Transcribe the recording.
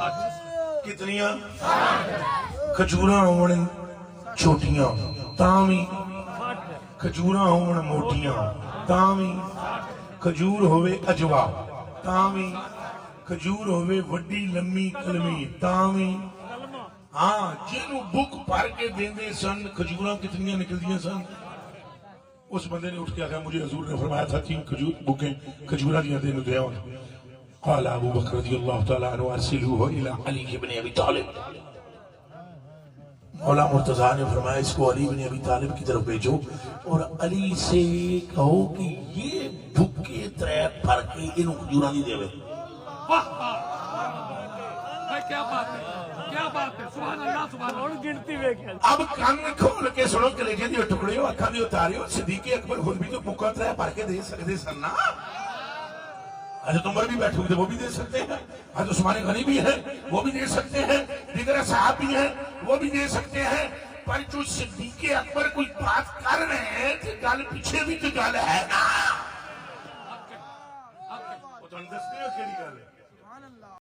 कितनियां खजूरा होवन छोटियां तावी खजूरा होवन मोटियां तावी खजूर होवे अजवा तावी खजूर होवे वड्डी लम्मी कलमी तावी हाँ जिन्हों बुक भर के देंदे सन खजूरा कितनियां निकलदियां सन। उस बंदे ने उठ के आखा मुझे हजूर ने फरमाया था 3 खजूर बुकें खजूरा दियां देने दे क़ाल अबू बकर रज़ियल्लाहु तआला अन्हु अरसिलूहु इला अली इब्न अबी तालिब। मौला मुर्तज़ा ने फरमाया इसको अली इब्न अबी तालिब की तरफ भेजो और अली से कहो कि ये भुक्के त्रै भर के इन्हों खजूरा दी देवे। वाह क्या बात है, क्या बात है, सुभान अल्लाह सुभान अल्लाह। गिनती वे अब कान खोल के सुनो कलेजे दी टुकड़ियों अखा दी उतारियो सिद्दीक़ अकबर खुद भी तो भुक्का त्रै भर के दे सकते सन ना। हज़रत उमर भी बैठे हुए थे वो भी दे सकते हैं, हज़रत उस्मान गनी भी है वो भी दे सकते हैं, दीगर साहब भी हैं वो भी दे सकते हैं। पर जो सिद्दीक़ अकबर कोई बात कर रहे हैं तो गल पीछे भी तो गल है ना।